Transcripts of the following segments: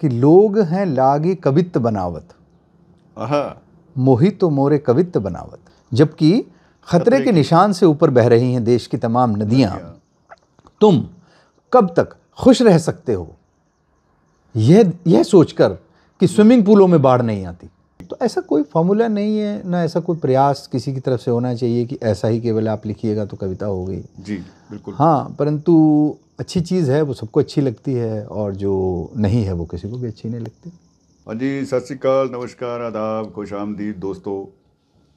कि लोग हैं लागे कवित्त बनावत, मोहि तो मोरे कवित्त बनावत। जबकि खतरे के निशान से ऊपर बह रही हैं देश की तमाम नदियां, तुम कब तक खुश रह सकते हो यह सोचकर कि स्विमिंग पूलों में बाढ़ नहीं आती। तो ऐसा कोई फॉर्मूला नहीं है, ना ऐसा कोई प्रयास किसी की तरफ से होना चाहिए कि ऐसा ही केवल आप लिखिएगा तो कविता हो गई। जी बिल्कुल। हाँ, परंतु अच्छी चीज़ है वो सबको अच्छी लगती है, और जो नहीं है वो किसी को भी अच्छी नहीं लगती। हाँ जी, सत श्री अकाल, नमस्कार, आदाब, खुश आमदीद दोस्तों।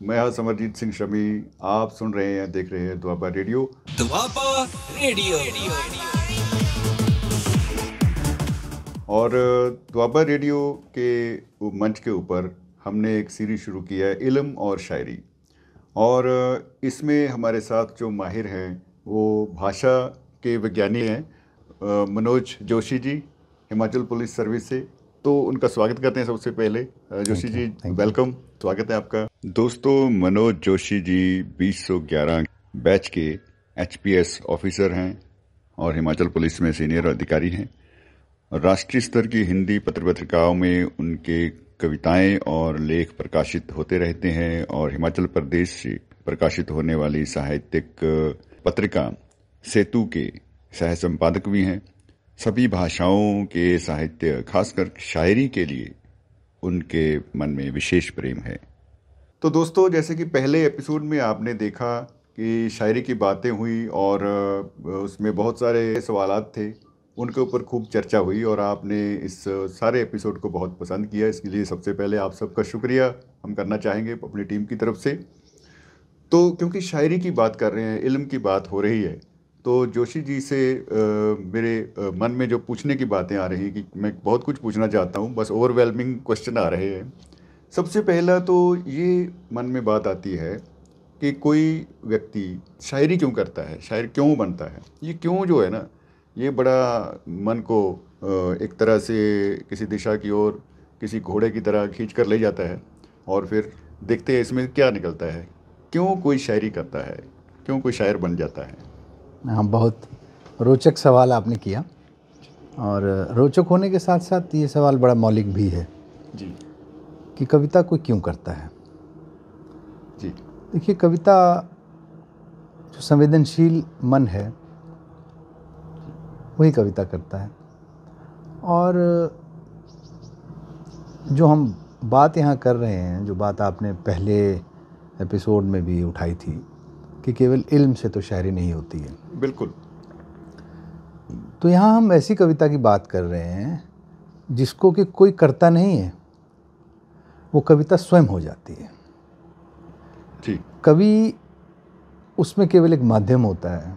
मैं हाँ समरजीत सिंह शमी। आप सुन रहे हैं, देख रहे हैं दुआबा रेडियो। दुआबा रेडियो। और दुआबा रेडियो के मंच के ऊपर हमने एक सीरीज शुरू किया है, इल्म और शायरी। और इसमें हमारे साथ जो माहिर हैं वो भाषा के विज्ञानी हैं, मनोज जोशी जी, हिमाचल पुलिस सर्विस से। तो उनका स्वागत करते हैं सबसे पहले। जोशी जी, वेलकम, स्वागत है आपका। दोस्तों, मनोज जोशी जी 2011 बैच के HPS ऑफिसर हैं और हिमाचल पुलिस में सीनियर अधिकारी हैं। राष्ट्रीय स्तर की हिंदी पत्रिकाओं में उनके कविताएं और लेख प्रकाशित होते रहते हैं और हिमाचल प्रदेश से प्रकाशित होने वाली साहित्यिक पत्रिका सेतु के सह संपादक भी हैं। सभी भाषाओं के साहित्य, खासकर शायरी के लिए उनके मन में विशेष प्रेम है। तो दोस्तों, जैसे कि पहले एपिसोड में आपने देखा कि शायरी की बातें हुई और उसमें बहुत सारे सवालात थे, उनके ऊपर खूब चर्चा हुई और आपने इस सारे एपिसोड को बहुत पसंद किया। इसके लिए सबसे पहले आप सबका शुक्रिया हम करना चाहेंगे अपनी टीम की तरफ से। तो क्योंकि शायरी की बात कर रहे हैं, इल्म की बात हो रही है, तो जोशी जी से मेरे मन में जो पूछने की बातें आ रही हैं कि मैं बहुत कुछ पूछना चाहता हूँ, बस ओवरवेलमिंग क्वेश्चन आ रहे हैं। सबसे पहला तो ये मन में बात आती है कि कोई व्यक्ति शायरी क्यों करता है, शायर क्यों बनता है। ये क्यों जो है ना, ये बड़ा मन को एक तरह से किसी दिशा की ओर किसी घोड़े की तरह खींच कर ले जाता है और फिर देखते हैं इसमें क्या निकलता है। क्यों कोई शायरी करता है, क्यों कोई शायर बन जाता है। हाँ, बहुत रोचक सवाल आपने किया, और रोचक होने के साथ साथ ये सवाल बड़ा मौलिक भी है जी कि कविता कोई क्यों करता है। जी देखिए, कविता जो संवेदनशील मन है वही कविता करता है। और जो हम बात यहाँ कर रहे हैं, जो बात आपने पहले एपिसोड में भी उठाई थी कि केवल इल्म से तो शायरी नहीं होती है। बिल्कुल। तो यहाँ हम ऐसी कविता की बात कर रहे हैं जिसको कि कोई करता नहीं है, वो कविता स्वयं हो जाती है। जी। कवि उसमें केवल एक माध्यम होता है,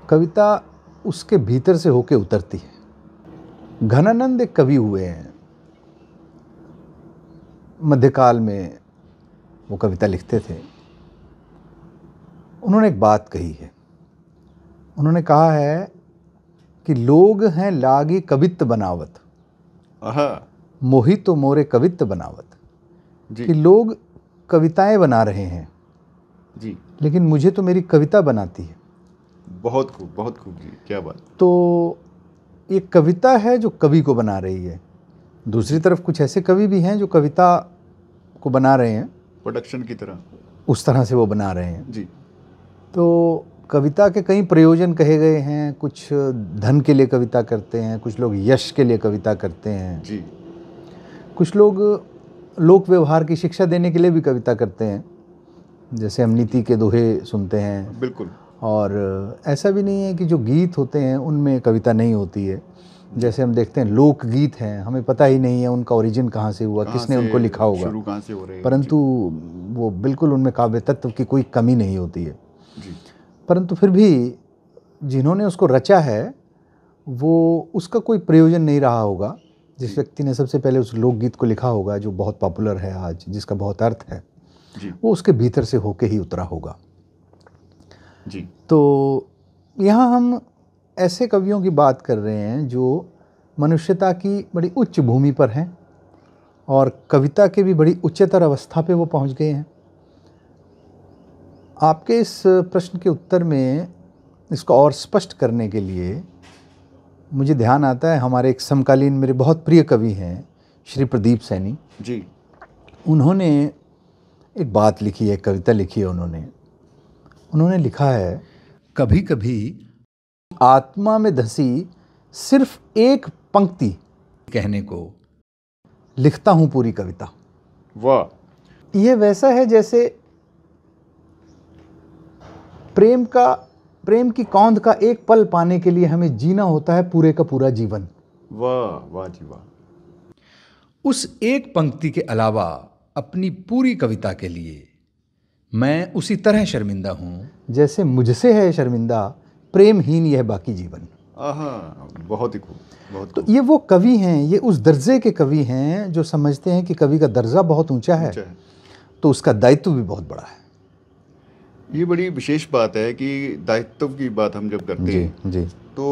कविता उसके भीतर से होके उतरती है। घनानंद एक कवि हुए हैं, मध्यकाल में वो कविता लिखते थे। उन्होंने एक बात कही है, उन्होंने कहा है कि लोग हैं लागे कवित्त बनावत, मोहि तो मोरे कवित्त बनावत। कि लोग कविताएं बना रहे हैं जी, लेकिन मुझे तो मेरी कविता बनाती है। बहुत खूब, बहुत खूब जी, क्या बात। तो ये कविता है जो कवि को बना रही है। दूसरी तरफ कुछ ऐसे कवि भी हैं जो कविता को बना रहे हैं, प्रोडक्शन की तरह, उस तरह से वो बना रहे हैं जी। तो कविता के कई प्रयोजन कहे गए हैं। कुछ धन के लिए कविता करते हैं, कुछ लोग यश के लिए कविता करते हैं जी। कुछ लोग लोक व्यवहार की शिक्षा देने के लिए भी कविता करते हैं, जैसे हम नीति के दोहे सुनते हैं। बिल्कुल। और ऐसा भी नहीं है कि जो गीत होते हैं उनमें कविता नहीं होती है। जैसे हम देखते हैं लोकगीत हैं, हमें पता ही नहीं है उनका ओरिजिन कहाँ से हुआ, किसने उनको लिखा होगा, शुरू कहाँ से हो रहे हैं, परंतु वो बिल्कुल उनमें काव्य तत्व की कोई कमी नहीं होती है। जी। परंतु फिर भी जिन्होंने उसको रचा है वो उसका कोई प्रयोजन नहीं रहा होगा। जिस व्यक्ति ने सबसे पहले उस लोकगीत को लिखा होगा जो बहुत पॉपुलर है आज, जिसका बहुत अर्थ है, जी। वो उसके भीतर से होके ही उतरा होगा। जी। तो यहाँ हम ऐसे कवियों की बात कर रहे हैं जो मनुष्यता की बड़ी उच्च भूमि पर हैं और कविता के भी बड़ी उच्चतर अवस्था पे वो पहुँच गए हैं। आपके इस प्रश्न के उत्तर में इसको और स्पष्ट करने के लिए मुझे ध्यान आता है हमारे एक समकालीन मेरे बहुत प्रिय कवि हैं श्री प्रदीप सैनी जी। उन्होंने एक बात लिखी है, कविता लिखी है उन्होंने लिखा है, कभी कभी आत्मा में धंसी सिर्फ एक पंक्ति कहने को लिखता हूं पूरी कविता। वाह। यह वैसा है जैसे प्रेम की कौंध का एक पल पाने के लिए हमें जीना होता है पूरे का पूरा जीवन। वाह वाह जी वाह। उस एक पंक्ति के अलावा अपनी पूरी कविता के लिए मैं उसी तरह शर्मिंदा हूं जैसे मुझसे है शर्मिंदा प्रेमहीन यह बाकी जीवन। बहुत ही खूब, बहुत तो ये वो कवि हैं, ये उस दर्जे के कवि हैं जो समझते हैं कि कवि का दर्जा बहुत ऊंचा है तो उसका दायित्व भी बहुत बड़ा है। ये बड़ी विशेष बात है कि दायित्व की बात हम जब करते हैं जी। तो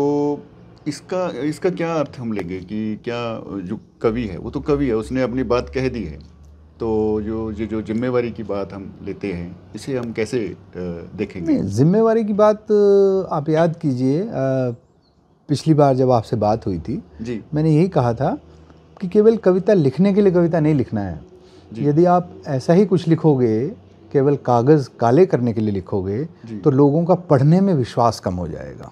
इसका क्या अर्थ हम लेंगे कि क्या जो कवि है वो तो कवि है, उसने अपनी बात कह दी है, तो जो जिम्मेवारी की बात हम लेते हैं इसे हम कैसे देखेंगे? जिम्मेवारी की बात आप याद कीजिए, पिछली बार जब आपसे बात हुई थी जी, मैंने यही कहा था कि केवल कविता लिखने के लिए कविता नहीं लिखना है। यदि आप ऐसा ही कुछ लिखोगे, केवल कागज़ काले करने के लिए लिखोगे तो लोगों का पढ़ने में विश्वास कम हो जाएगा।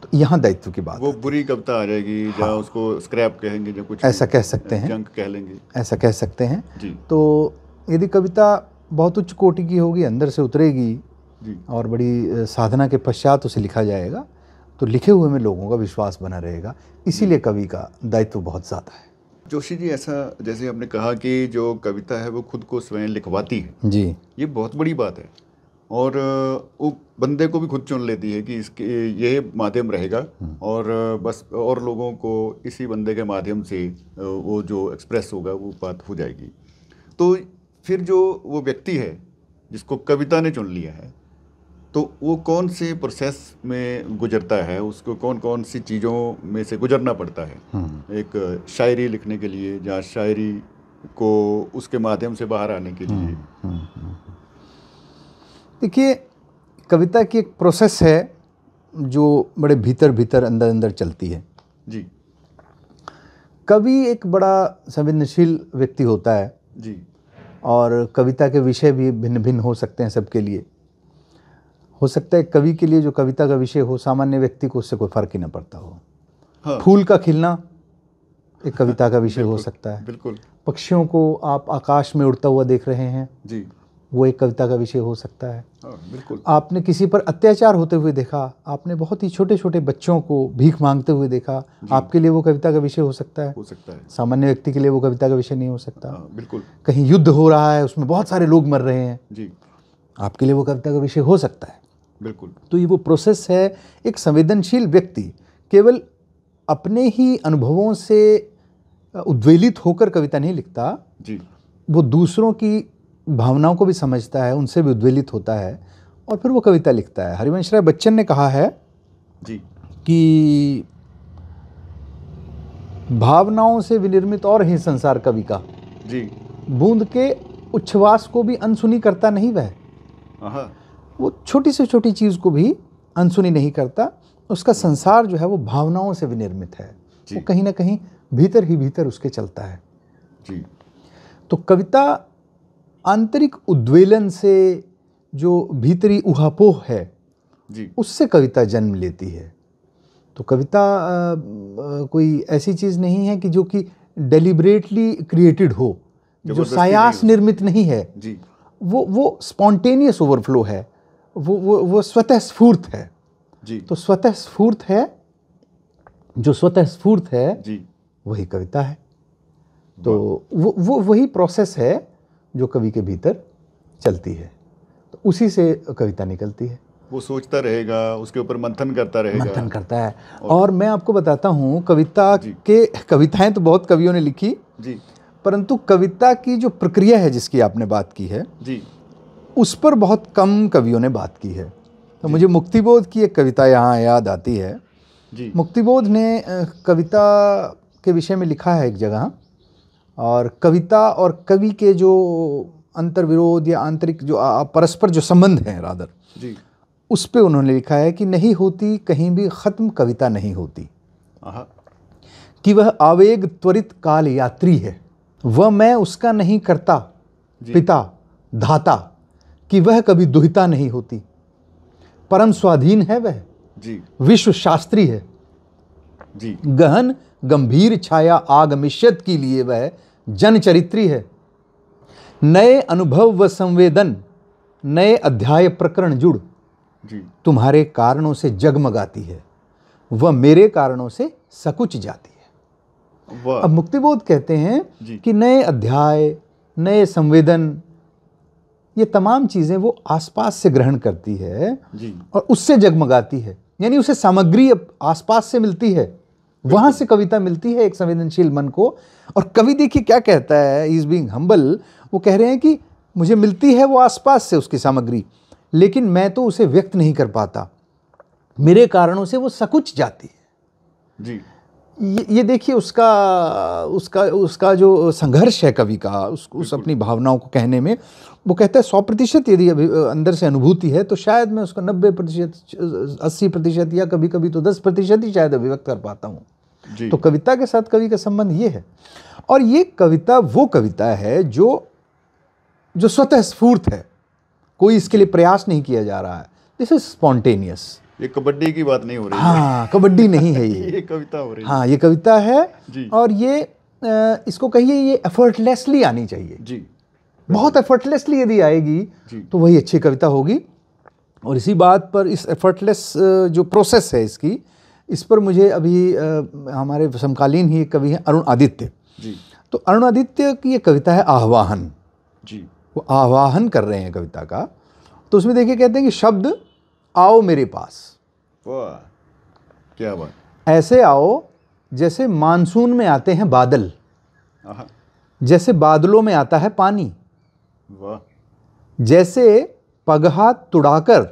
तो यहाँ दायित्व की बात, वो बुरी कविता आ जाएगी जहाँ उसको स्क्रैप कहेंगे, जो कुछ ऐसा कह सकते हैं, जंक कह लेंगे, ऐसा कह सकते हैं जी। तो यदि कविता बहुत उच्च कोटि की होगी, अंदर से उतरेगी जी, और बड़ी साधना के पश्चात उसे लिखा जाएगा तो लिखे हुए में लोगों का विश्वास बना रहेगा। इसीलिए कवि का दायित्व बहुत ज़्यादा है। जोशी जी, ऐसा जैसे आपने कहा कि जो कविता है वो खुद को स्वयं लिखवाती है जी, ये बहुत बड़ी बात है और वो बंदे को भी खुद चुन लेती है कि इसके यह माध्यम रहेगा और बस और लोगों को इसी बंदे के माध्यम से वो जो एक्सप्रेस होगा वो बात हो जाएगी। तो फिर जो वो व्यक्ति है जिसको कविता ने चुन लिया है तो वो कौन से प्रोसेस में गुजरता है, उसको कौन कौन सी चीज़ों में से गुजरना पड़ता है एक शायरी लिखने के लिए, या शायरी को उसके माध्यम से बाहर आने के लिए? देखिए, कविता की एक प्रोसेस है जो बड़े भीतर अंदर अंदर चलती है जी। कवि एक बड़ा संवेदनशील व्यक्ति होता है जी, और कविता के विषय भी भिन्न भिन्न हो सकते हैं सबके लिए। हो सकता है कवि के लिए जो कविता का विषय हो, सामान्य व्यक्ति को उससे कोई फर्क ही ना पड़ता हो। हाँ। फूल का खिलना एक कविता का विषय हो सकता है। बिल्कुल। पक्षियों को आप आकाश में उड़ता हुआ देख रहे हैं जी, वो एक कविता का विषय हो सकता है। हाँ, बिल्कुल। आपने किसी पर अत्याचार होते हुए देखा, आपने बहुत ही छोटे छोटे बच्चों को भीख मांगते हुए देखा, आपके लिए वो कविता का विषय हो सकता है। सामान्य व्यक्ति के लिए वो कविता का विषय नहीं हो सकता। बिल्कुल। कहीं युद्ध हो रहा है, उसमें बहुत सारे लोग मर रहे हैं जी, आपके लिए वो कविता का विषय हो सकता है। बिल्कुल। तो ये वो प्रोसेस है। एक संवेदनशील व्यक्ति केवल अपने ही अनुभवों से उद्वेलित होकर कविता नहीं लिखता जी, वो दूसरों की भावनाओं को भी समझता है, उनसे भी उद्वेलित होता है और फिर वो कविता लिखता है। हरिवंश राय बच्चन ने कहा है जी कि भावनाओं से विनिर्मित और ही संसार कवि का, जी, बूंद के उच्छ्वास को भी अनसुनी करता नहीं वह। वो छोटी से छोटी चीज़ को भी अनसुनी नहीं करता। उसका संसार जो है वो भावनाओं से विनिर्मित है, वो कहीं ना कहीं भीतर ही भीतर उसके चलता है जी। तो कविता आंतरिक उद्वेलन से, जो भीतरी उहापोह है जी, उससे कविता जन्म लेती है। तो कविता कोई ऐसी चीज़ नहीं है कि जो कि डेलिब्रेटली क्रिएटेड हो, जो सायास निर्मित नहीं है जी। वो स्पॉन्टेनियस ओवरफ्लो है, वो स्वतः स्फूर्त है जी। तो स्वतः स्फूर्त है, जो स्वतः स्फूर्त है जी, वही कविता है। तो वो वही प्रोसेस है जो कवि के भीतर चलती है, तो उसी से कविता निकलती है। वो सोचता रहेगा, उसके ऊपर मंथन करता है। और मैं आपको बताता हूँ, कविताएं तो बहुत कवियों ने लिखी जी, परंतु कविता की जो प्रक्रिया है जिसकी आपने बात की है जी, उस पर बहुत कम कवियों ने बात की है। तो मुझे मुक्तिबोध की एक कविता यहाँ याद आती है जी। मुक्तिबोध ने कविता के विषय में लिखा है एक जगह, और कविता और कवि के जो अंतर्विरोध या आंतरिक जो परस्पर जो संबंध हैं रादर जी, उस पे उन्होंने लिखा है कि नहीं होती कहीं भी ख़त्म कविता नहीं होती। आहा, कि वह आवेग त्वरित काल यात्री है, वह मैं उसका नहीं करता पिता धाता, कि वह कभी दुहिता नहीं होती, परम स्वाधीन है वह, जी विश्व शास्त्री है, जी गहन गंभीर छाया आगमिष्यत के लिए वह जन चरित्री है। नए अनुभव व संवेदन, नए अध्याय प्रकरण जुड़, जी तुम्हारे कारणों से जगमगाती है, वह मेरे कारणों से सकुच जाती है। वाह, अब मुक्तिबोध कहते हैं जी। कि नए अध्याय, नए संवेदन, ये तमाम चीजें वो आसपास से ग्रहण करती है जी और उससे जगमगाती है, यानी उसे सामग्री आसपास से मिलती है, वहां से कविता मिलती है एक संवेदनशील मन को। और कवि देखिए क्या कहता है, इज बीइंग हम्बल, वो कह रहे हैं कि मुझे मिलती है वो आसपास से उसकी सामग्री, लेकिन मैं तो उसे व्यक्त नहीं कर पाता, मेरे कारणों से वो सकुच जाती है। जी ये देखिए उसका उसका उसका जो संघर्ष है कवि का, उस अपनी भावनाओं को कहने में। वो कहता है 100% यदि अभी अंदर से अनुभूति है तो शायद मैं उसका 90%, 80% या कभी कभी तो 10% ही शायद अभिव्यक्त कर पाता हूँ। जी तो कविता के साथ कवि का संबंध ये है, और ये कविता वो कविता है जो स्वतः स्फूर्त है, कोई इसके लिए प्रयास नहीं किया जा रहा है, दिस इज स्पॉन्टेनियस। ये कबड्डी की बात नहीं हो रही हाँ, कबड्डी नहीं है है, ये कविता हो रही है। हाँ, ये कविता है जी। और ये इसको कहिए ये एफर्टलेसली आनी चाहिए। जी बहुत एफर्टलेसली यदि आएगी जी। तो वही अच्छी कविता होगी। और इसी बात पर, इस एफर्टलेस जो प्रोसेस है इसकी, इस पर मुझे अभी हमारे समकालीन ही एक कवि हैं अरुण आदित्य जी तो अरुण आदित्य की ये कविता है आह्वान। जी वो आह्वान कर रहे हैं कविता का। तो उसमें देखिए कहते हैं कि शब्द आओ मेरे पास, वाह, क्या बात, ऐसे आओ जैसे मानसून में आते हैं बादल, आहा, जैसे बादलों में आता है पानी, वाह, जैसे पगहा तुड़ाकर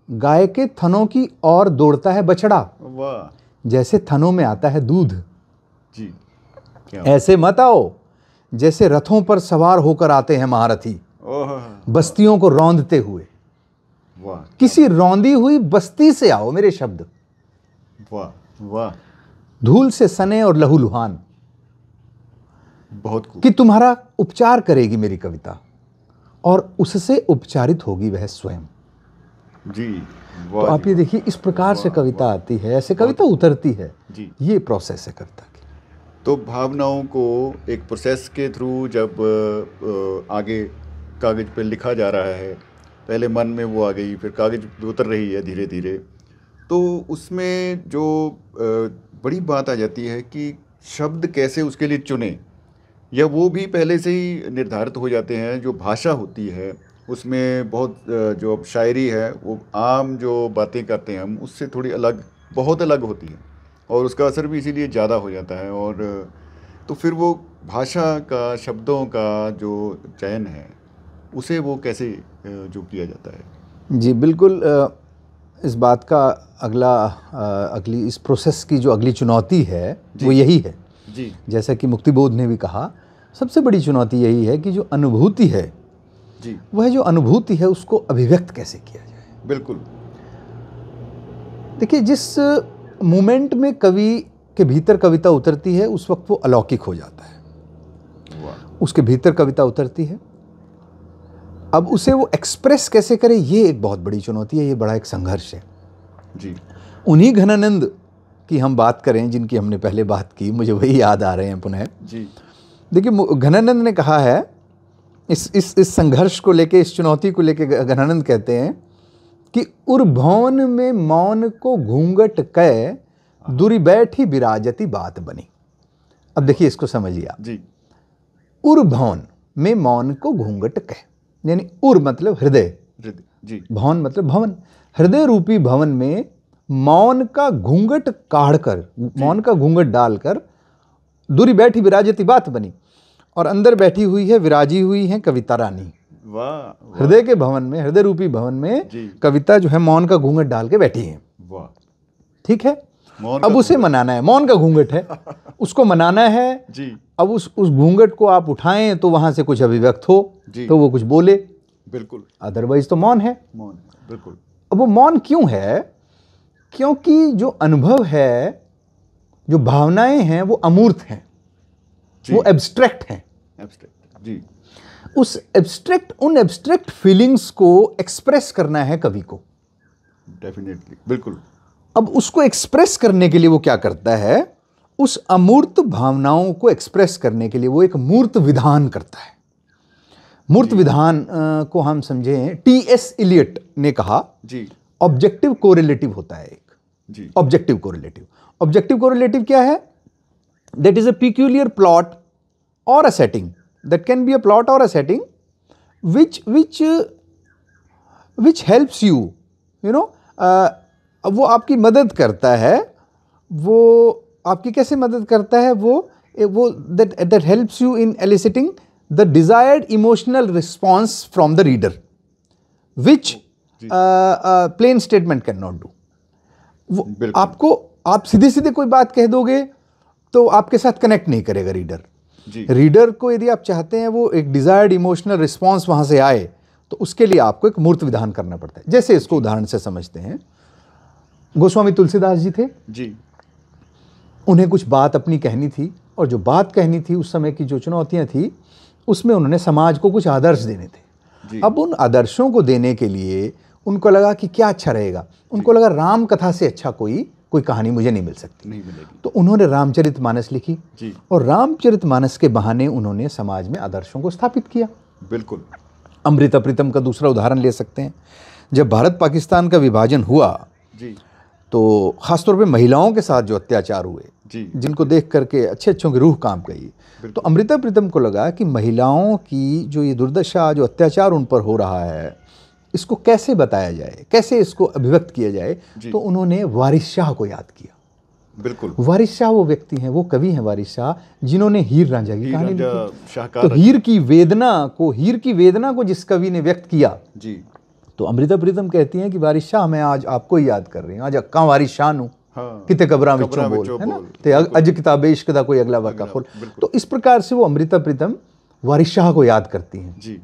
गाय के थनों की ओर दौड़ता है बछड़ा, वाह, जैसे थनों में आता है दूध। जी, क्या ऐसे मत आओ जैसे रथों पर सवार होकर आते हैं महारथी, ओह, बस्तियों को रौंदते हुए। वाह, किसी रौंदी हुई बस्ती से आओ मेरे शब्द, वाह, वाह, धूल से सने और लहूलुहान, बहुत खूब, कि तुम्हारा उपचार करेगी मेरी कविता और उससे उपचारित होगी वह स्वयं। जी, तो वाह आप जी, ये देखिए इस प्रकार से वाह, कविता वाह। आती है, ऐसे कविता उतरती है। जी। ये प्रोसेस है कविता की। तो भावनाओं को एक प्रोसेस के थ्रू जब आगे कागज पे लिखा जा रहा है, पहले मन में वो आ गई, फिर कागज पे उतर रही है धीरे धीरे, तो उसमें जो बड़ी बात आ जाती है कि शब्द कैसे उसके लिए चुने, या वो भी पहले से ही निर्धारित हो जाते हैं। जो भाषा होती है उसमें बहुत जो अब शायरी है वो आम जो बातें करते हैं हम उससे थोड़ी अलग, बहुत अलग होती है, और उसका असर भी इसीलिए ज़्यादा हो जाता है। और तो फिर वो भाषा का, शब्दों का जो चयन है उसे वो कैसे जो किया जाता है। जी बिल्कुल, इस बात का अगली इस प्रोसेस की जो अगली चुनौती है वो यही है। जी, जैसा कि मुक्तिबोध ने भी कहा, सबसे बड़ी चुनौती यही है कि जो अनुभूति है, जी, वह जो अनुभूति है उसको अभिव्यक्त कैसे किया जाए। बिल्कुल, देखिए जिस मोमेंट में कवि के भीतर कविता उतरती है उस वक्त वो अलौकिक हो जाता है, वाह, उसके भीतर कविता उतरती है। अब उसे वो एक्सप्रेस कैसे करे, ये एक बहुत बड़ी चुनौती है, ये बड़ा एक संघर्ष है। जी, उन्हीं घनानंद की हम बात करें जिनकी हमने पहले बात की, मुझे वही याद आ रहे हैं पुनः। जी, देखिए घनानंद ने कहा है इस संघर्ष को लेके, इस चुनौती को लेके, घनानंद कहते हैं कि उर्भौन में मौन को घूंघट कै, दूरी बैठी विराजती बात बनी। अब देखिए इसको समझिए आप। जी, उर्भौन में मौन को घूंघट कै, यानी उर मतलब हृदय, हृदय, जी, भवन मतलब भवन, हृदय रूपी भवन में मौन का घूंघट काढ़कर, मौन का घूंघट डालकर दूरी बैठी विराजती बात बनी, और अंदर बैठी हुई है, विराजी हुई है कविता रानी। वाह, वाह, हृदय के भवन में, हृदय रूपी भवन में जी, कविता जो है मौन का घूंघट डाल के बैठी है। वाह, ठीक है, मौन अब का उसे मनाना है, मौन का घूंघट है, उसको मनाना है। जी, अब उस घूंघट को आप उठाएं तो वहां से कुछ अभिव्यक्त हो, जी, तो वो कुछ बोले, बिल्कुल, अदरवाइज तो मौन है। मौन, बिल्कुल, अब वो मौन क्यों है? क्योंकि जो अनुभव है जो भावनाएं हैं वो अमूर्त हैं, वो एब्स्ट्रैक्ट हैं। एब्स्ट्रैक्ट, जी। उन एब्स्ट्रैक्ट फीलिंग्स को एक्सप्रेस करना है कवि को। डेफिनेटली, बिल्कुल। अब उसको एक्सप्रेस करने के लिए वो क्या करता है, उस अमूर्त भावनाओं को एक्सप्रेस करने के लिए वो एक मूर्त विधान करता है। मूर्त विधान को हम समझें, टी.एस. इलियट ने कहा जी, ऑब्जेक्टिव कोरिलेटिव होता है एक। जी, ऑब्जेक्टिव कोरिलेटिव। ऑब्जेक्टिव कोरिलेटिव क्या है? That is a peculiar plot or a setting, that can be a plot or a setting which helps you, you know, वो आपकी मदद करता है। वो आपकी कैसे मदद करता है? वो that helps you in eliciting the desired emotional response from the reader, which plain statement cannot do. वो आपको, आप सीधे सीधे कोई बात कह दोगे तो आपके साथ कनेक्ट नहीं करेगा रीडर। रीडर को यदि आप चाहते हैं वो एक डिजायर्ड इमोशनल रिस्पॉन्स वहां से आए, तो उसके लिए आपको एक मूर्त विधान करना पड़ता है। जैसे इसको उदाहरण से समझते हैं, गोस्वामी तुलसीदास जी थे जी, उन्हें कुछ बात अपनी कहनी थी, और जो बात कहनी थी उस समय की जो चुनौतियां थी उसमें उन्होंने समाज को कुछ आदर्श देने थे। अब उन आदर्शों को देने के लिए उनको लगा कि क्या अच्छा रहेगा, उनको लगा राम कथा से अच्छा कोई कहानी मुझे नहीं मिल सकती, नहीं मिलेगी। तो उन्होंने रामचरितमानस लिखी जी, और रामचरितमानस के बहाने उन्होंने समाज में आदर्शों को स्थापित किया। बिल्कुल। अमृता प्रीतम का दूसरा उदाहरण ले सकते हैं। जब भारत पाकिस्तान का विभाजन हुआ जी, तो खासतौर पे महिलाओं के साथ जो अत्याचार हुए, जी, जिनको देख करके अच्छों की रूह कांप गई, तो अमृता प्रीतम को लगा कि महिलाओं की जो ये दुर्दशा, जो अत्याचार उन पर हो रहा है, इसको कैसे बताया जाए, कैसे इसको अभिव्यक्त किया जाए। तो उन्होंने वारिस शाह को याद किया। बिल्कुल। वारिस शाह वो व्यक्ति हैं, वो कवि हैं वारिस शाह, जिन्होंने हीर रांझा की कहानी लिखी। तो हीर की वेदना को जिस कवि ने व्यक्त किया जी, तो अमृता प्रीतम कहती हैं कि वारिस शाह, मैं आज आपको ही याद कर रही हूँ, आज अक्का वारिस शाह नू किते कबरां विचों बोल, है ना, ते अज किताबे इश्क दा कोई अगला वर्का खोल। तो इस प्रकार से वो अमृता प्रीतम वारिस शाह को याद करती हैं जी,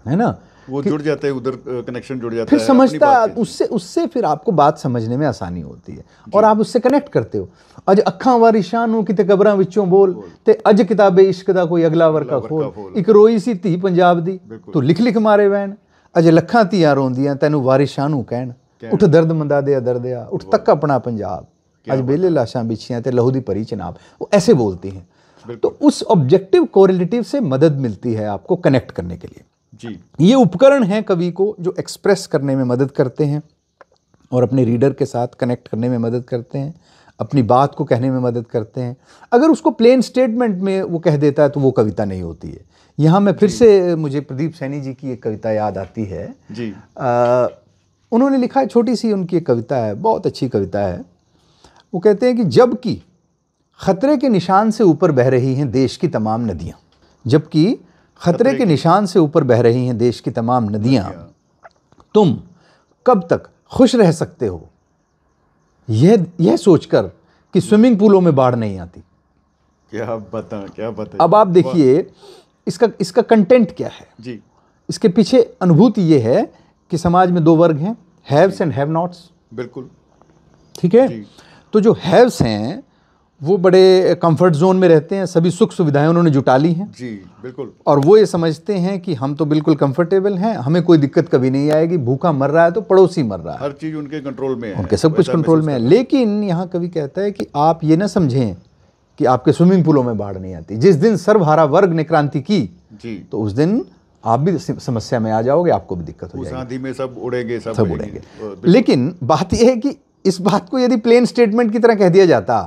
है ना, वो जुड़ जाते हैं, उधर कनेक्शन जुड़ जाता फिर है, समझता उससे फिर आपको बात समझने में आसानी होती है और आप उससे कनेक्ट करते हो। अज अखां वारिस शाह नू किते कबरां विचों बोल, ते अज किताबे इश्क दा कोई अगला वर्का खोल, एक रोई सी धी पंजाब दी तू लिख लिख मारे वैन, अज लखां धीआं रोंदियां तैनू वारिस शाह नू कहण, उठ दर्द मंदा दे दर्दिया, उठ तक अपना पंजाब, अज बेले लाशां बिछियां ते लहू दी भरी चनाब। वो ऐसे बोलती हैं। तो उस ऑब्जेक्टिव कोरिलेटिव से मदद मिलती है आपको कनेक्ट करने के लिए। जी, ये उपकरण हैं कवि को जो एक्सप्रेस करने में मदद करते हैं और अपने रीडर के साथ कनेक्ट करने में मदद करते हैं, अपनी बात को कहने में मदद करते हैं। अगर उसको प्लेन स्टेटमेंट में वो कह देता है तो वो कविता नहीं होती है। यहाँ मैं फिर से, मुझे प्रदीप सैनी जी की एक कविता याद आती है जी। उन्होंने लिखा है, छोटी सी उनकी एक कविता है, बहुत अच्छी कविता है। वो कहते हैं कि जबकि खतरे के निशान से ऊपर बह रही हैं देश की तमाम नदियाँ, जबकि खतरे के निशान से ऊपर बह रही हैं देश की तमाम नदियाँ, तुम कब तक खुश रह सकते हो यह सोचकर कि स्विमिंग पूलों में बाढ़ नहीं आती। क्या बता। अब आप देखिए इसका कंटेंट क्या है जी। इसके पीछे अनुभूति ये है कि समाज में दो वर्ग हैं, हैव्स एंड हैव नॉट्स। बिल्कुल, ठीक है। तो जो हैव्स हैं वो बड़े कंफर्ट जोन में रहते हैं, सभी सुख सुविधाएं उन्होंने जुटा ली हैं। जी, बिल्कुल। और वो ये समझते हैं कि हम तो बिल्कुल कंफर्टेबल हैं, हमें कोई दिक्कत कभी नहीं आएगी, भूखा मर रहा है तो पड़ोसी मर रहा है, हर चीज उनके कंट्रोल में है, उनके सब कुछ कंट्रोल में है। लेकिन यहाँ कवि कहता है कि आप ये ना समझें कि आपके स्विमिंग पूलों में बाढ़ नहीं आती। जिस दिन सर्वहारा वर्ग ने क्रांति की जी, तो उस दिन आप भी समस्या में आ जाओगे, आपको भी दिक्कत हो जाएगी, आंधी में सब उड़ेंगे, सब उड़ेंगे। लेकिन बात यह है कि इस बात को यदि प्लेन स्टेटमेंट की तरह कह दिया जाता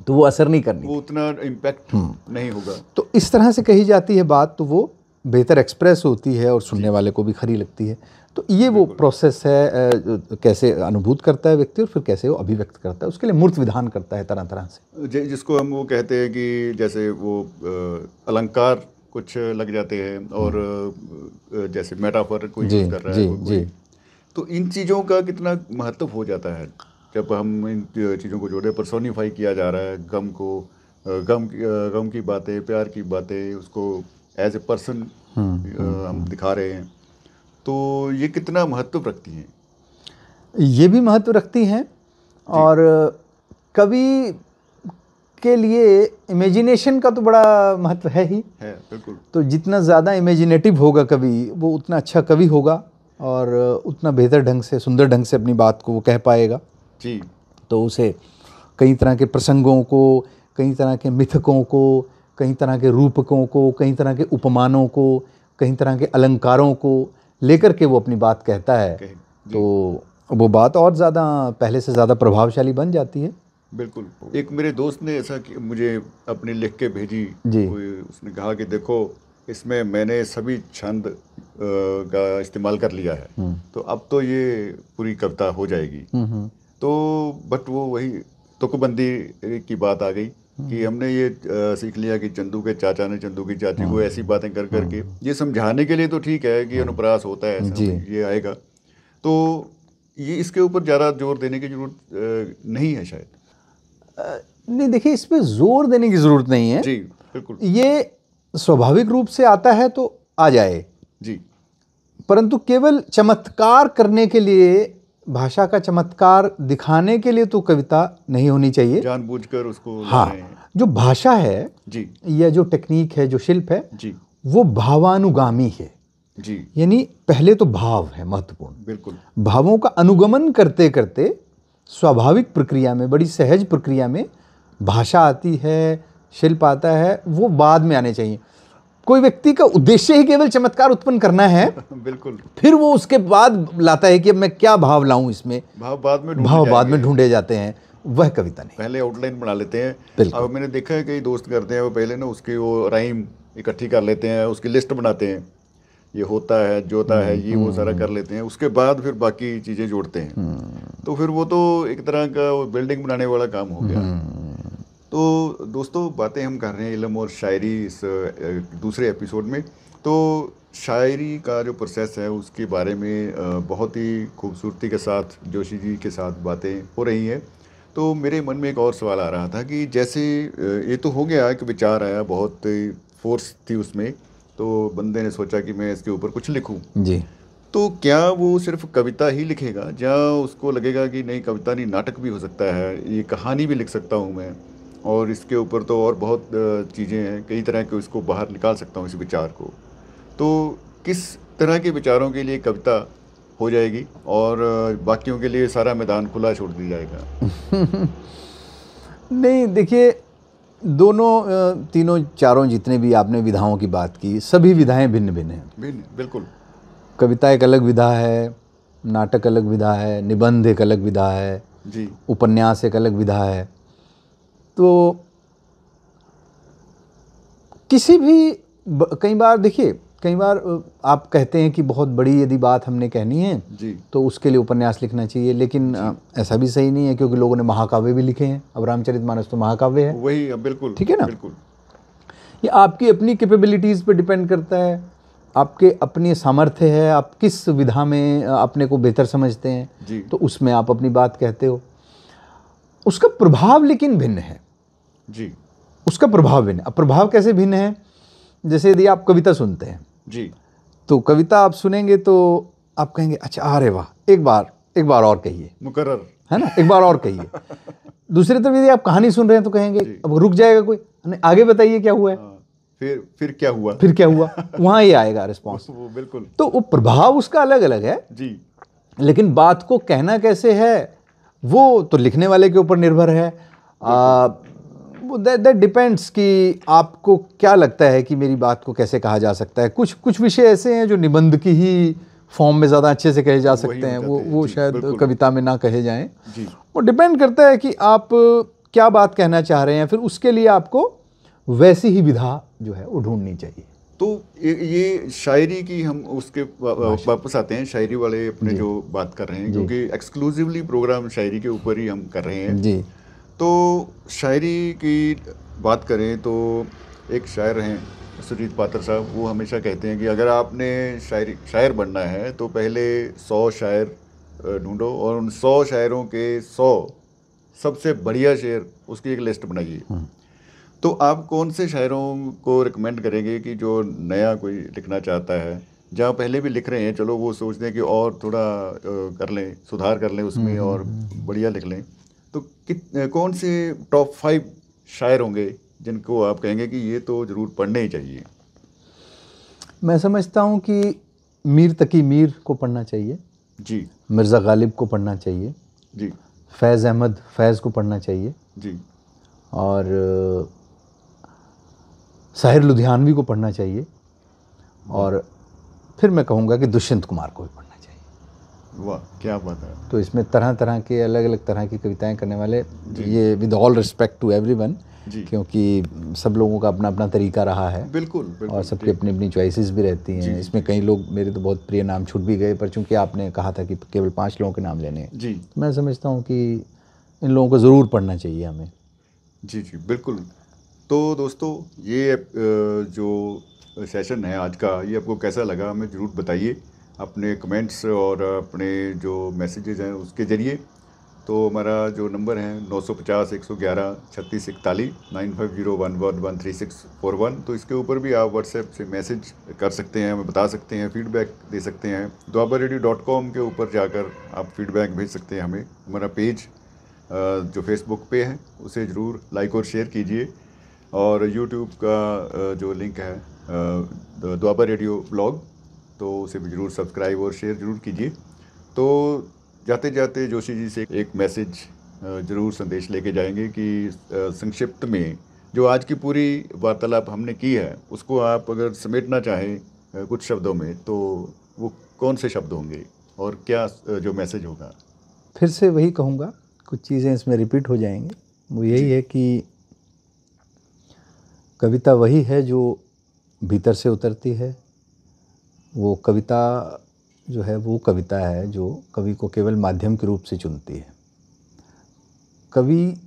तो वो असर नहीं करनी, वो उतना इम्पैक्ट नहीं होगा। तो इस तरह से कही जाती है बात तो वो बेहतर एक्सप्रेस होती है और सुनने वाले को भी खरी लगती है। तो ये वो प्रोसेस है, कैसे अनुभूत करता है व्यक्ति और फिर कैसे वो अभिव्यक्त करता है, उसके लिए मूर्त विधान करता है तरह तरह से। जिसको हम वो कहते हैं कि जैसे वो अलंकार कुछ लग जाते हैं और जैसे मेटाफर कोई यूज कर रहा है कोई, तो इन चीज़ों का कितना महत्व हो जाता है जब हम इन चीज़ों को जोड़े, पर्सोनिफाई किया जा रहा है गम को, गम की बातें, प्यार की बातें, उसको एज ए पर्सन हम दिखा रहे हैं, तो ये कितना महत्व रखती हैं? ये भी महत्व रखती हैं। और कवि के लिए इमेजिनेशन का तो बड़ा महत्व है ही। है बिल्कुल। तो जितना ज़्यादा इमेजिनेटिव होगा कवि, वो उतना अच्छा कवि होगा और उतना बेहतर ढंग से, सुंदर ढंग से अपनी बात को वो कह पाएगा जी। तो उसे कई तरह के प्रसंगों को, कई तरह के मिथकों को, कई तरह के रूपकों को, कई तरह के उपमानों को, कई तरह के अलंकारों को लेकर के वो अपनी बात कहता है, तो वो बात और ज़्यादा, पहले से ज़्यादा प्रभावशाली बन जाती है। बिल्कुल। एक मेरे दोस्त ने ऐसा कि मुझे अपनी लिख के भेजी जी। उसने कहा कि देखो इसमें मैंने सभी छंद का इस्तेमाल कर लिया है, तो अब तो ये पूरी कविता हो जाएगी। तो बट वो वही तुकबंदी की बात आ गई कि हमने ये सीख लिया कि चंदू के चाचा ने चंदू की चाची को ऐसी बातें कर करके ये समझाने के लिए तो ठीक है कि अनुप्रास होता है, ऐसा ये आएगा, तो ये इसके ऊपर ज़्यादा जोर देने की जरूरत नहीं है शायद। नहीं, देखिए इस पे जोर देने की जरूरत नहीं है जी बिल्कुल। ये स्वाभाविक रूप से आता है तो आ जाए जी, परंतु केवल चमत्कार करने के लिए, भाषा का चमत्कार दिखाने के लिए तो कविता नहीं होनी चाहिए, जानबूझकर उसको। हाँ, जो भाषा है जी, या जो टेक्निक है, जो शिल्प है जी, वो भावानुगामी है जी, यानी पहले तो भाव है महत्वपूर्ण। बिल्कुल। भावों का अनुगमन करते करते स्वाभाविक प्रक्रिया में, बड़ी सहज प्रक्रिया में भाषा आती है, शिल्प आता है, वो बाद में आने चाहिए। कोई व्यक्ति का उद्देश्य ही केवल चमत्कार उत्पन्न करना है बिल्कुल, फिर फिर वो उसके बाद लाता है कि अब मैं क्या भाव लाऊं इसमें, भाव बाद में ढूंढे जाते हैं, वह कविता नहीं। पहले आउटलाइन बना लेते हैं। अब मैंने देखा है कई दोस्त करते हैं, वो पहले ना उसकी वो राइम इकट्ठी कर लेते हैं, उसकी लिस्ट बनाते हैं, ये होता है, जोता है, ये वो सारा कर लेते हैं, उसके बाद फिर बाकी चीज़ें जोड़ते हैं। तो फिर वो तो एक तरह का बिल्डिंग बनाने वाला काम हो गया। तो दोस्तों, बातें हम कर रहे हैं इल्म और शायरी इस दूसरे एपिसोड में। तो शायरी का जो प्रोसेस है उसके बारे में बहुत ही खूबसूरती के साथ जोशी जी के साथ बातें हो रही हैं। तो मेरे मन में एक और सवाल आ रहा था कि जैसे ये तो हो गया कि विचार आया, बहुत फोर्स थी उसमें, तो बंदे ने सोचा कि मैं इसके ऊपर कुछ लिखूं जी, तो क्या वो सिर्फ कविता ही लिखेगा, या उसको लगेगा कि नहीं कविता नहीं, नाटक भी हो सकता है, ये कहानी भी लिख सकता हूँ मैं, और इसके ऊपर तो और बहुत चीज़ें हैं, कई तरह के उसको बाहर निकाल सकता हूँ इस विचार को। तो किस तरह के विचारों के लिए कविता हो जाएगी और बाकियों के लिए सारा मैदान खुला छोड़ दिया जाएगा? नहीं, देखिए दोनों, तीनों, चारों जितने भी आपने विधाओं की बात की, सभी विधाएं भिन्न भिन्न हैं। भिन्न, बिल्कुल। कविता एक अलग विधा है, नाटक अलग विधा है, निबंध एक अलग विधा है जी, उपन्यास एक अलग विधा है। तो किसी भी कई बार देखिए, कई बार आप कहते हैं कि बहुत बड़ी यदि बात हमने कहनी है जी, तो उसके लिए उपन्यास लिखना चाहिए, लेकिन ऐसा भी सही नहीं है, क्योंकि लोगों ने महाकाव्य भी लिखे हैं। अब रामचरितमानस तो महाकाव्य है, वही, बिल्कुल, ठीक है ना। बिल्कुल। ये आपकी अपनी कैपेबिलिटीज़ पे डिपेंड करता है, आपके अपनी सामर्थ्य है, आप किस विधा में अपने को बेहतर समझते हैं जी, तो उसमें आप अपनी बात कहते हो। उसका प्रभाव लेकिन भिन्न है जी, उसका प्रभाव भिन्न। अब प्रभाव कैसे भिन्न है? जैसे यदि आप कविता सुनते हैं जी, तो कविता आप सुनेंगे तो आप कहेंगे अच्छा, अरे वाह, एक बार और कहिए, मुकर्रर, है ना, एक बार और कहिए। दूसरी तरफ यदि आप कहानी सुन रहे हैं तो कहेंगे अब रुक जाएगा कोई, आगे बताइए क्या हुआ है। फिर क्या हुआ, वहां ये आएगा रिस्पॉन्स। वो बिल्कुल। तो वो प्रभाव उसका अलग अलग है जी, लेकिन बात को कहना कैसे है वो तो लिखने वाले के ऊपर निर्भर है। दैट डिपेंड्स कि आपको क्या लगता है कि मेरी बात को कैसे कहा जा सकता है। कुछ विषय ऐसे हैं जो निबंध की ही फॉर्म में ज़्यादा अच्छे से कहे जा सकते हैं, वो शायद कविता में ना कहे जाएं। वो डिपेंड करता है कि आप क्या बात कहना चाह रहे हैं, फिर उसके लिए आपको वैसी ही विधा जो है वो ढूंढनी चाहिए। तो ये शायरी की हम उसके वापस आते हैं, शायरी वाले अपने जो बात कर रहे हैं, क्योंकि एक्सक्लूसिवली प्रोग्राम शायरी के ऊपर ही हम कर रहे हैं जी। तो शायरी की बात करें तो एक शायर हैं सुजीत पात्र साहब, वो हमेशा कहते हैं कि अगर आपने शायर बनना है तो पहले 100 शायर ढूंढो और उन 100 शायरों के 100 सबसे बढ़िया शेर, उसकी एक लिस्ट बनाइए। तो आप कौन से शायरों को रिकमेंड करेंगे कि जो नया कोई लिखना चाहता है, जहाँ पहले भी लिख रहे हैं, चलो वो सोचते हैं कि और थोड़ा कर लें, सुधार कर लें उसमें और बढ़िया लिख लें, तो कौन से टॉप 5 शायर होंगे जिनको आप कहेंगे कि ये तो ज़रूर पढ़ने ही चाहिए? मैं समझता हूँ कि मीर तकी मीर को पढ़ना चाहिए, जी मिर्ज़ा गालिब को पढ़ना चाहिए, जी फैज़ अहमद फैज़ को पढ़ना चाहिए, जी और साहिर लुधियानवी को पढ़ना चाहिए, और फिर मैं कहूँगा कि दुष्यंत कुमार को भी पढ़ना चाहिए। वाह, क्या बात है। तो इसमें तरह तरह के अलग अलग तरह की कविताएं करने वाले, ये with all respect to everyone, क्योंकि सब लोगों का अपना अपना तरीका रहा है, बिल्कुल बिल्कुल, और सबकी अपनी अपनी चॉइसेस भी रहती हैं। इसमें कई लोग, मेरे तो बहुत प्रिय नाम छूट भी गए, पर चूंकि आपने कहा था कि केवल 5 लोगों के नाम लेने हैं, जी तो मैं समझता हूँ कि इन लोगों को ज़रूर पढ़ना चाहिए हमें। जी जी बिल्कुल। तो दोस्तों, ये जो सेशन है आज का, ये आपको कैसा लगा हमें ज़रूर बताइए अपने कमेंट्स और अपने जो मैसेजेस हैं उसके ज़रिए। तो हमारा जो नंबर है 950 111 36 41 9501113641, तो इसके ऊपर भी आप व्हाट्सएप से मैसेज कर सकते हैं, हमें बता सकते हैं, फीडबैक दे सकते हैं। doabarradio.com के ऊपर जाकर आप फीडबैक भेज सकते हैं हमें। हमारा पेज जो फेसबुक पे है उसे ज़रूर लाइक और शेयर कीजिए, और यूट्यूब का जो लिंक है द्वाबर रेडियो ब्लॉग, तो उसे भी ज़रूर सब्सक्राइब और शेयर ज़रूर कीजिए। तो जाते जाते जोशी जी से एक मैसेज ज़रूर संदेश लेके जाएंगे कि संक्षिप्त में जो आज की पूरी वार्तालाप हमने की है उसको आप अगर समेटना चाहें कुछ शब्दों में, तो वो कौन से शब्द होंगे और क्या जो मैसेज होगा? फिर से वही कहूँगा, कुछ चीज़ें इसमें रिपीट हो जाएंगी। वो यही है कि कविता वही है जो भीतर से उतरती है। वो कविता जो है वो कविता है जो कवि को केवल माध्यम के रूप से चुनती है। कवि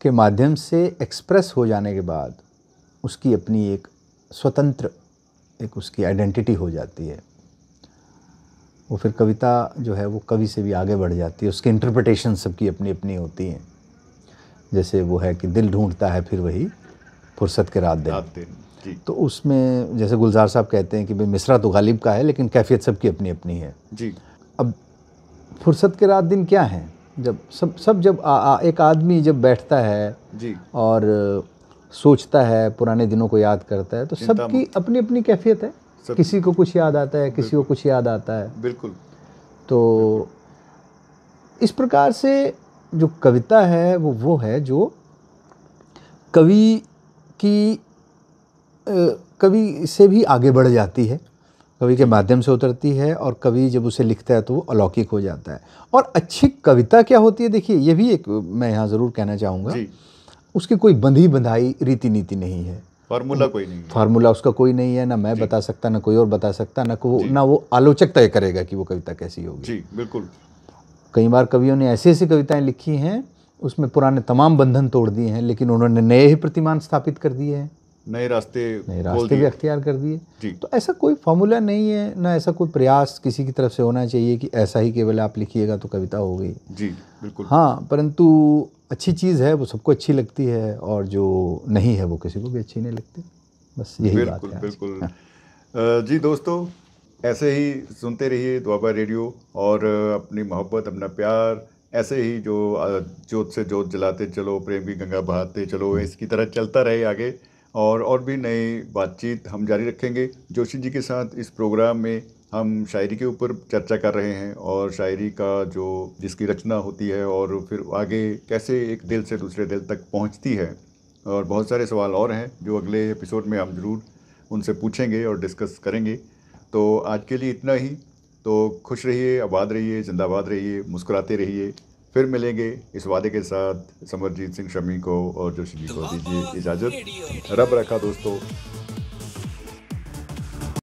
के माध्यम से एक्सप्रेस हो जाने के बाद उसकी अपनी एक स्वतंत्र एक उसकी आइडेंटिटी हो जाती है। वो फिर कविता जो है वो कवि से भी आगे बढ़ जाती है, उसकी इंटरप्रिटेशन सबकी अपनी अपनी होती हैं। जैसे वो है कि दिल ढूंढता है फिर वही फुर्सत के रात दिन। जी। तो उसमें जैसे गुलजार साहब कहते हैं कि भाई मिसरा तो गालिब का है लेकिन कैफियत सबकी अपनी अपनी है। जी। अब फुर्सत के रात दिन क्या है, जब सब जब एक आदमी जब बैठता है जी और सोचता है, पुराने दिनों को याद करता है, तो सबकी अपनी अपनी कैफियत है। किसी को कुछ याद आता है, किसी को कुछ याद आता है। बिल्कुल। तो इस प्रकार से जो कविता है वो है जो कवि की कवि से भी आगे बढ़ जाती है, कवि के माध्यम से उतरती है, और कवि जब उसे लिखता है तो वो अलौकिक हो जाता है। और अच्छी कविता क्या होती है, देखिए ये भी एक मैं यहाँ ज़रूर कहना चाहूँगा, उसकी कोई बंधी बंधाई रीति नीति नहीं है, फार्मूला कोई नहीं है। फार्मूला उसका कोई नहीं है, ना मैं बता सकता, ना कोई और बता सकता, ना वो आलोचक तय करेगा कि वो कविता कैसी होगी। जी बिल्कुल। कई बार कवियों ने ऐसी ऐसी कविताएं लिखी हैं उसमें पुराने तमाम बंधन तोड़ दिए हैं, लेकिन उन्होंने नए ही प्रतिमान स्थापित कर दिए हैं, नए रास्ते भी अख्तियार कर दिए। तो ऐसा कोई फार्मूला नहीं है, ना ऐसा कोई प्रयास किसी की तरफ से होना चाहिए कि ऐसा ही केवल आप लिखिएगा तो कविता हो गई। जी बिल्कुल। हाँ, परंतु अच्छी चीज़ है वो सबको अच्छी लगती है, और जो नहीं है वो किसी को भी अच्छी नहीं लगती। बस यही बात है। बिल्कुल। जी दोस्तों, ऐसे ही सुनते रहिए द्वाबर रेडियो, और अपनी मोहब्बत, अपना प्यार ऐसे ही जो जोत से जोत जलाते चलो, प्रेम की गंगा बहाते चलो, इसकी तरह चलता रहे आगे, और भी नई बातचीत हम जारी रखेंगे। जोशी जी के साथ इस प्रोग्राम में हम शायरी के ऊपर चर्चा कर रहे हैं, और शायरी का जो जिसकी रचना होती है और फिर आगे कैसे एक दिल से दूसरे दिल तक पहुंचती है, और बहुत सारे सवाल और हैं जो अगले एपिसोड में हम ज़रूर उनसे पूछेंगे और डिस्कस करेंगे। तो आज के लिए इतना ही। तो खुश रहिए, आबाद रहिए, जिंदाबाद रहिए, मुस्कुराते रहिए। फिर मिलेंगे इस वादे के साथ। समरजीत सिंह शमी को और जोशी जी को दीजिए इजाज़त। रब रखा दोस्तों।